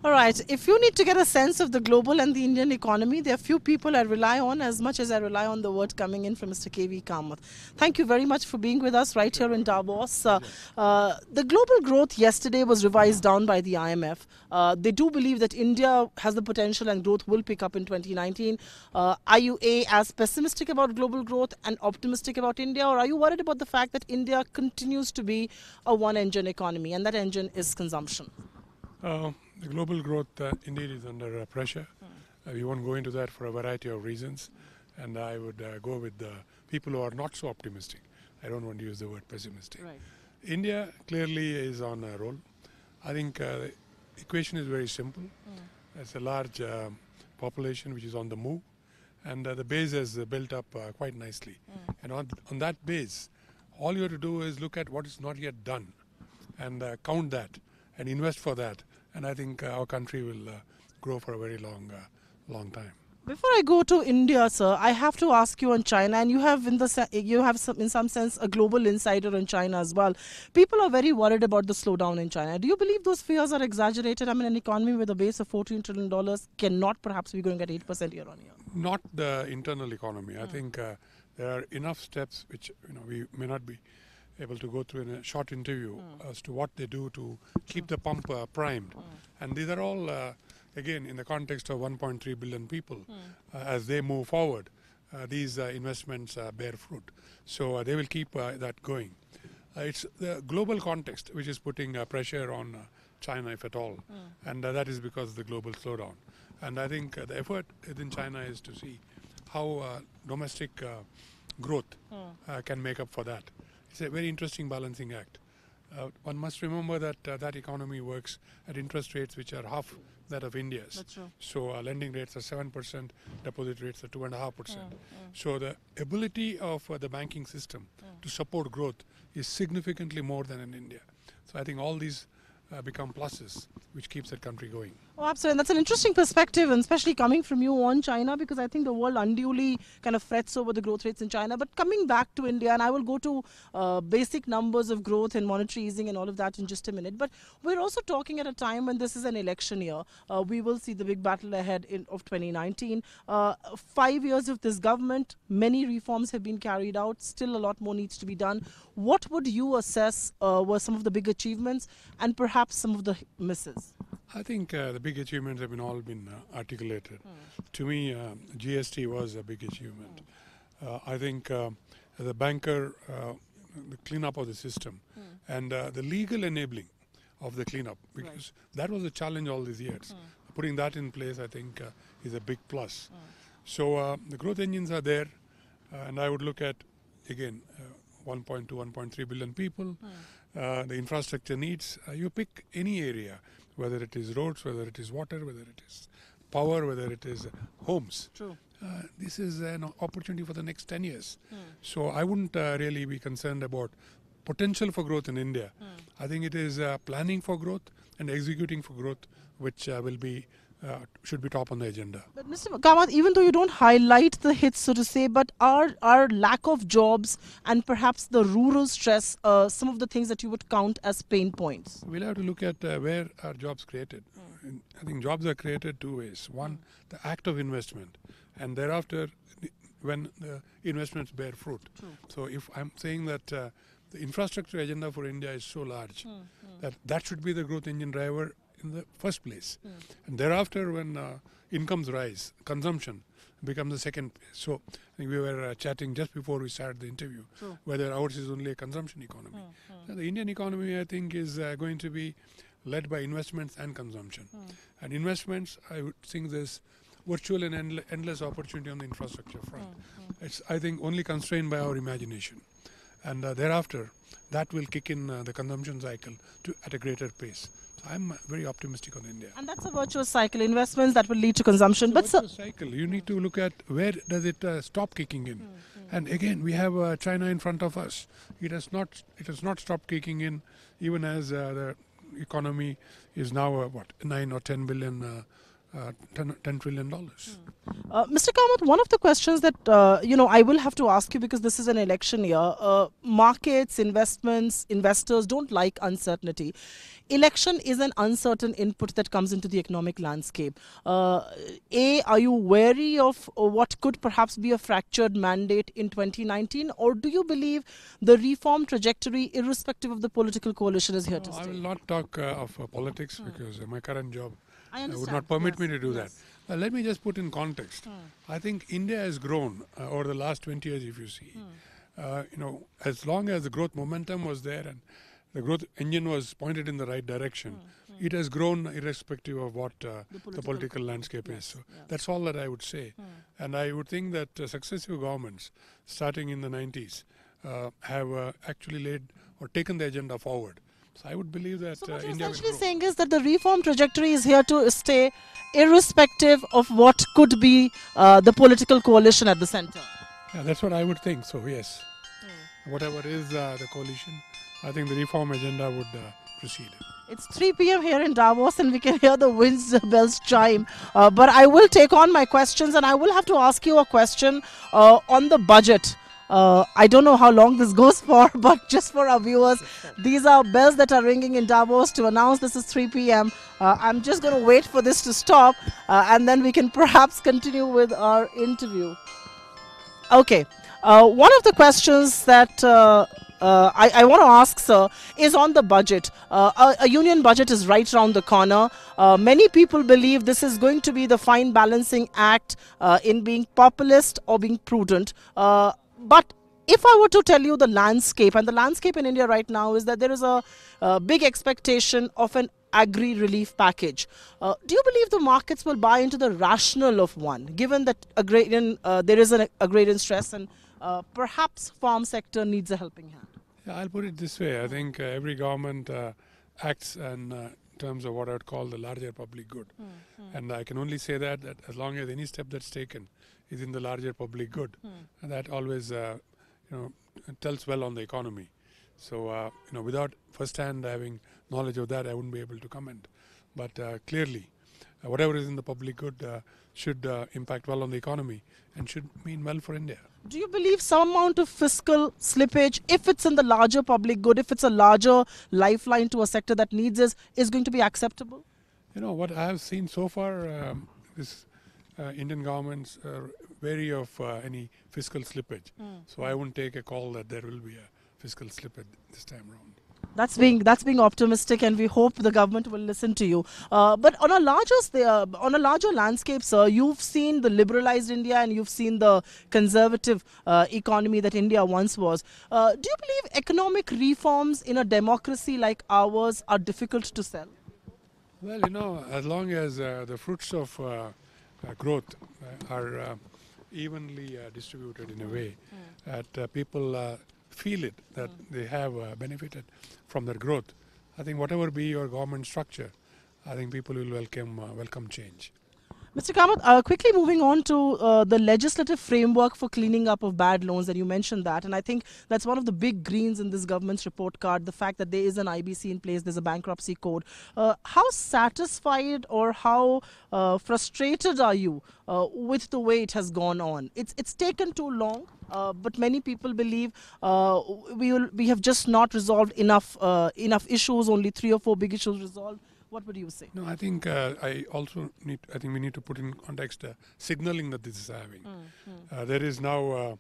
All right. If you need to get a sense of the global and the Indian economy, there are few people I rely on as much as I rely on the word coming in from Mr. K.V. Kamath. Thank you very much for being with us right here in Davos. The global growth yesterday was revised down by the IMF. They do believe that India has the potential and growth will pick up in 2019. Are you as pessimistic about global growth and optimistic about India, or are you worried about the fact that India continues to be a one-engine economy and that engine is consumption? The global growth indeed is under pressure. We won't go into that for a variety of reasons, and I would go with the people who are not so optimistic. I don't want to use the word pessimistic. Right. India clearly is on a roll. I think the equation is very simple. It's a large population which is on the move, and the base has built up quite nicely. And on that base, all you have to do is look at what is not yet done and count that and invest for that. And I think our country will grow for a very long time. Before I go to India, sir, I have to ask you on China, and you have in some sense a global insider on China as well. People are very worried about the slowdown in China. Do you believe those fears are exaggerated? I mean, an economy with a base of $14 trillion cannot perhaps be growing at 8% year on year. Not the internal economy. I think there are enough steps which we may not be able to go through in a short interview as to what they do to keep the pump primed. And these are all, again, in the context of 1.3 billion people. As they move forward, these investments bear fruit. So they will keep that going. It's the global context which is putting pressure on China, if at all. And that is because of the global slowdown. And I think the effort within China is to see how domestic growth can make up for that. It's a very interesting balancing act. One must remember that that economy works at interest rates which are half that of India's. That's true. So lending rates are 7%, deposit rates are 2.5%. So the ability of the banking system to support growth is significantly more than in India. So I think all these become pluses which keeps that country going. Oh, absolutely. And that's an interesting perspective, and especially coming from you on China, because I think the world unduly kind of frets over the growth rates in China. But coming back to India, and I will go to basic numbers of growth and monetary easing and all of that in just a minute. But we're also talking at a time when this is an election year. We will see the big battle ahead of 2019. 5 years of this government, many reforms have been carried out. Still a lot more needs to be done. What would you assess were some of the big achievements and perhaps some of the misses? I think the big achievements have all been articulated. To me, GST was a big achievement. I think as a banker, the cleanup of the system and the legal enabling of the cleanup, because that was a challenge all these years. Putting that in place, I think, is a big plus. So the growth engines are there, and I would look at, again, 1.2, 1.3 billion people, the infrastructure needs. You pick any area, whether it is roads, whether it is water, whether it is power, whether it is homes. True. This is an opportunity for the next 10 years. So I wouldn't really be concerned about potential for growth in India. I think it is planning for growth and executing for growth which should be top on the agenda. But Mr. Kamath, even though you don't highlight the hits, so to say, but our lack of jobs and perhaps the rural stress, some of the things that you would count as pain points? We'll have to look at where are jobs created. I think jobs are created two ways. One, the act of investment, and thereafter when the investments bear fruit. So if I'm saying that the infrastructure agenda for India is so large, that should be the growth engine driver in the first place. And thereafter, when incomes rise, consumption becomes the second place. So I think we were chatting just before we started the interview whether ours is only a consumption economy. The Indian economy, I think, is going to be led by investments and consumption. And investments, I would think there's virtual and endless opportunity on the infrastructure front. It's, I think, only constrained by our imagination. And thereafter, that will kick in the consumption cycle at a greater pace. So I'm very optimistic on India. And that's a virtuous cycle, investments that will lead to consumption. But virtuous cycle, you need to look at where does it stop kicking in. And again, we have China in front of us. It has not stopped kicking in, even as the economy is now 9 or 10 billion $10 trillion. Mr. Kamath, one of the questions that I will have to ask you, because this is an election year. Markets, investments, investors don't like uncertainty. Election is an uncertain input that comes into the economic landscape. Are you wary of what could perhaps be a fractured mandate in 2019, or do you believe the reform trajectory, irrespective of the political coalition, is here to stay? I will not talk of politics because my current job would not I permit me to do that. Let me just put in context. I think India has grown over the last 20 years, if you see. As long as the growth momentum was there and the growth engine was pointed in the right direction, it has grown irrespective of what the political landscape is. So that's all that I would say. And I would think that successive governments, starting in the 90s, have actually laid or taken the agenda forward. So I would believe that so what you're India will essentially grow. saying is that the reform trajectory is here to stay, irrespective of what could be the political coalition at the center. Yeah, that's what I would think. So yes, whatever is the coalition, I think the reform agenda would proceed. It's 3 p.m. here in Davos and we can hear the wind bells chime. But I will take on my questions and I will have to ask you a question on the budget. I don't know how long this goes for, but just for our viewers, these are bells that are ringing in Davos to announce this is 3 p.m. I'm just going to wait for this to stop and then we can perhaps continue with our interview. Okay. One of the questions that I want to ask, sir, is on the budget. A union budget is right around the corner. Many people believe this is going to be the fine balancing act in being populist or being prudent. But if I were to tell you the landscape, and the landscape in India right now is that there is a big expectation of an agri relief package. Do you believe the markets will buy into the rationale of one, given that there is an agrarian stress and perhaps farm sector needs a helping hand? Yeah, I'll put it this way. I think every government acts in terms of what I would call the larger public good. And I can only say that as long as any step that's taken is in the larger public good, and that always tells well on the economy. So without first-hand having knowledge of that, I wouldn't be able to comment. But clearly, whatever is in the public good should impact well on the economy and should mean well for India. Do you believe some amount of fiscal slippage, if it's in the larger public good, if it's a larger lifeline to a sector that needs it, is going to be acceptable? What I have seen so far, this Indian governments are wary of any fiscal slippage. So I wouldn't take a call that there will be a fiscal slippage this time around. That's being optimistic, and we hope the government will listen to you. But on a larger landscape, sir, you've seen the liberalized India and you've seen the conservative economy that India once was. Do you believe economic reforms in a democracy like ours are difficult to sell? Well, as long as the fruits of growth are evenly distributed in a way that people feel it, that they have benefited from their growth, I think whatever be your government structure, I think people will welcome change. Mr. Kamath, quickly moving on to the legislative framework for cleaning up of bad loans, and you mentioned that, and I think that's one of the big greens in this government's report card, the fact that there is an IBC in place, there's a bankruptcy code. How satisfied or how frustrated are you with the way it has gone on? It's taken too long, but many people believe we have just not resolved enough issues, only 3 or 4 big issues resolved. What would you say? No, I think I think we need to put in context signaling that this is having. There is now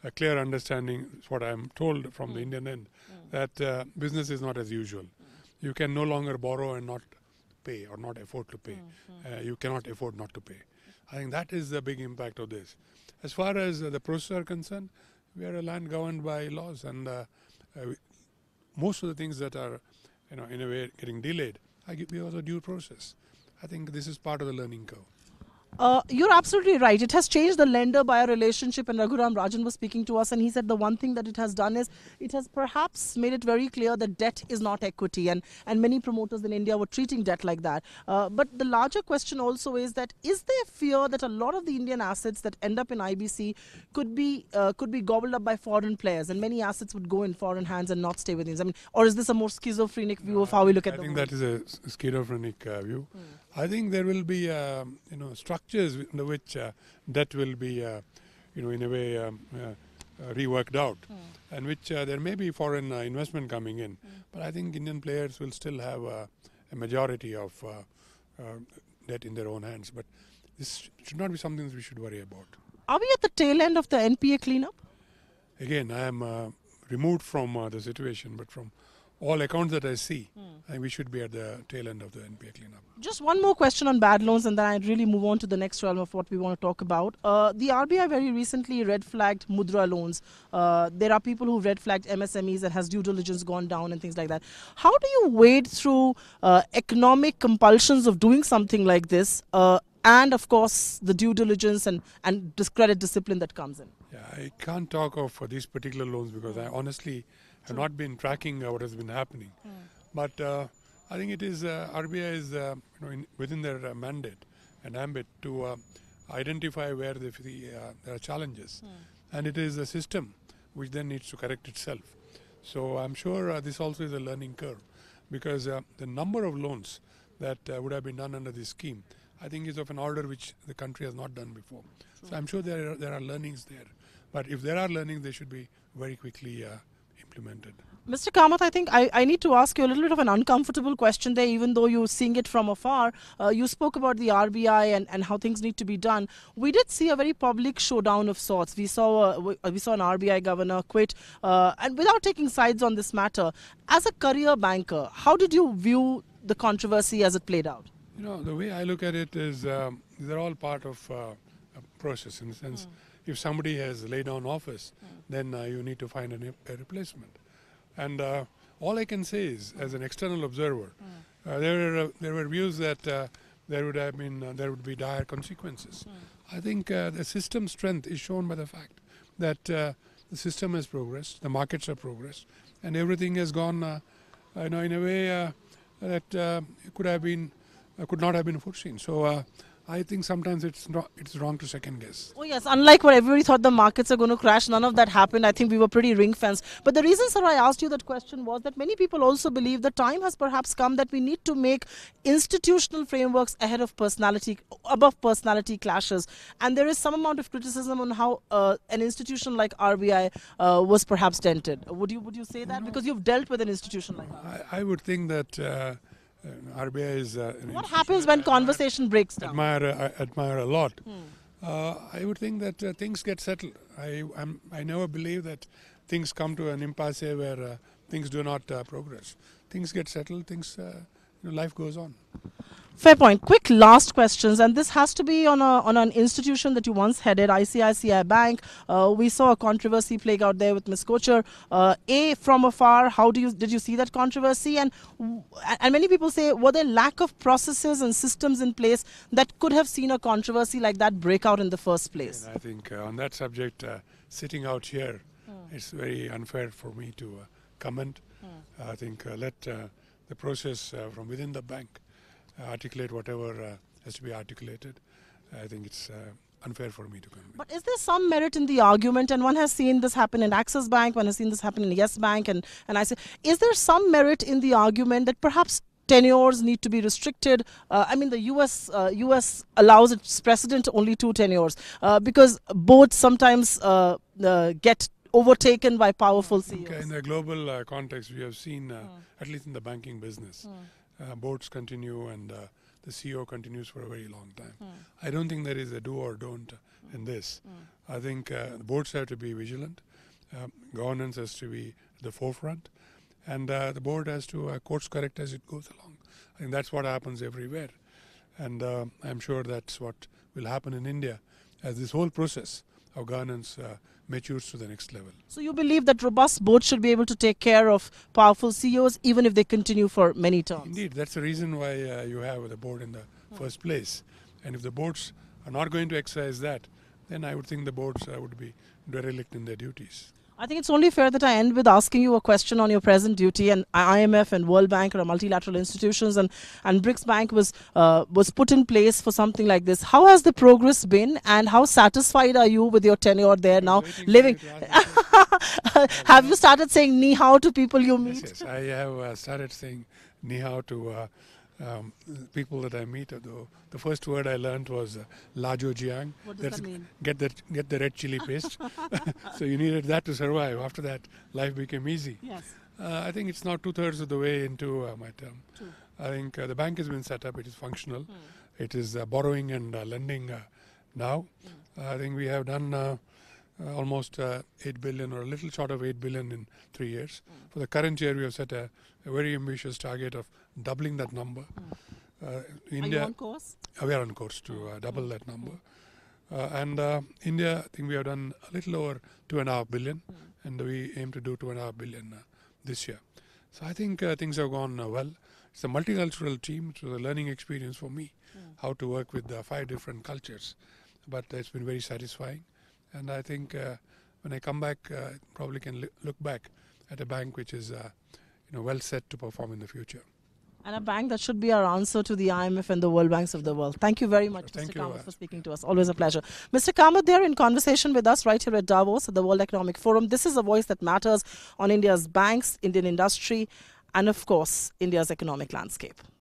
a clear understanding, what I am told from the Indian end, that business is not as usual. You can no longer borrow and not pay or not afford to pay. You cannot afford not to pay. I think that is the big impact of this. As far as the process are concerned, we are a land governed by laws, and most of the things that are, in a way, getting delayed, because of due process. I think this is part of the learning curve. You're absolutely right. It has changed the lender-buyer relationship, and Raghuram Rajan was speaking to us, and he said the one thing that it has done is it has perhaps made it very clear that debt is not equity, and many promoters in India were treating debt like that. But the larger question also is there fear that a lot of the Indian assets that end up in IBC could be gobbled up by foreign players, and many assets would go in foreign hands and not stay with India? Or is this a more schizophrenic view of how we look at the world? I think that is a schizophrenic view. I think there will be structures under which debt will be in a way reworked out, and which there may be foreign investment coming in, but I think Indian players will still have a majority of debt in their own hands. But this should not be something that we should worry about. Are we at the tail end of the NPA cleanup? Again, I am removed from the situation, but from all accounts that I see, I think we should be at the tail end of the NPA cleanup. Just one more question on bad loans, and then I'd really move on to the next realm of what we want to talk about. The RBI very recently red flagged Mudra loans. There are people who red flagged MSMEs and has due diligence gone down and things like that. How do you wade through economic compulsions of doing something like this, and of course the due diligence and credit discipline that comes in? Yeah, I can't talk of these particular loans because I honestly have not been tracking what has been happening. But I think it is RBI is within their mandate and ambit to identify where there are challenges, and it is a system which then needs to correct itself. So I'm sure this also is a learning curve, because the number of loans that would have been done under this scheme, I think, is of an order which the country has not done before. So I'm sure there are learnings there, but if there are learnings, they should be very quickly implemented. Mr. Kamath, I think I need to ask you a little bit of an uncomfortable question there, even though you're seeing it from afar. You spoke about the RBI and how things need to be done. We did see a very public showdown of sorts. We saw an RBI governor quit, and without taking sides on this matter, as a career banker, how did you view the controversy as it played out? The way I look at it is they're all part of a process, in the sense if somebody has laid down office, then you need to find a replacement. And all I can say is, as an external observer, there were views that there would be dire consequences. I think the system strength is shown by the fact that the system has progressed, the markets have progressed, and everything has gone in a way that could not have been foreseen. So I think sometimes it's wrong to second guess. Oh yes, unlike what everybody thought the markets are going to crash, none of that happened. I think we were pretty ring-fenced. But the reason, sir, I asked you that question was that many people also believe the time has perhaps come that we need to make institutional frameworks above personality clashes. And there is some amount of criticism on how an institution like RBI was perhaps dented. Would you say that? Because you've dealt with an institution like that. I would think that RBI is what happens when conversation breaks down? Admire a lot. I would think that things get settled. I never believe that things come to an impasse where things do not progress. Things get settled. Life goes on. Fair point. Quick last questions, and this has to be on an institution that you once headed, ICICI Bank. We saw a controversy playing out there with Ms. Kochar. From afar, did you see that controversy? And many people say, were there lack of processes and systems in place that could have seen a controversy like that break out in the first place? And I think on that subject, sitting out here, it's very unfair for me to comment. I think let the process from within the bank articulate whatever has to be articulated. I think it's unfair for me to comment. But is there some merit in the argument? And one has seen this happen in Axis Bank, one has seen this happen in Yes Bank, and I say, is there some merit in the argument that perhaps tenures need to be restricted? The US allows its precedent only 2 tenures because both sometimes get overtaken by powerful CEOs. In the global context, we have seen, at least in the banking business, boards continue and the CEO continues for a very long time. I don't think there is a do or don't in this. I think the boards have to be vigilant. Governance has to be at the forefront. And the board has to course correct as it goes along. I think that's what happens everywhere. And I'm sure that's what will happen in India as this whole process of governance matures to the next level. So you believe that robust boards should be able to take care of powerful CEOs even if they continue for many terms? Indeed, that's the reason why you have the board in the first place. And if the boards are not going to exercise that, then I would think the boards would be derelict in their duties. I think it's only fair that I end with asking you a question on your present duty. And IMF and World Bank are multilateral institutions, and BRICS Bank was put in place for something like this. How has the progress been, and how satisfied are you with your tenure there now? Living. Have you started saying ni hao to people you meet? Yes, I have started saying ni hao to people that I meet. The first word I learned was Lajo Jiang. What does that mean? Get the red chili paste. So you needed that to survive. After that, life became easy. Yes. I think it's now 2/3 of the way into my term. True. I think the bank has been set up. It is functional. It is borrowing and lending now. I think we have done almost 8 billion or a little short of 8 billion in 3 years. For the current year, we have set a very ambitious target of doubling that number. India, are you on course? We are on course to double that number. And India, I think we have done a little over 2.5 billion, and we aim to do 2.5 billion this year. So I think things have gone well. It's a multicultural team. It was a learning experience for me, how to work with 5 different cultures. But it's been very satisfying. And I think when I come back, probably can look back at a bank which is well set to perform in the future. And a bank that should be our answer to the IMF and the World Banks of the world. Thank you very much, Thank Mr. you, Kamath, for speaking to us. Always a pleasure. Mr. Kamath there in conversation with us right here at Davos at the World Economic Forum. This is a voice that matters on India's banks, Indian industry, and of course, India's economic landscape.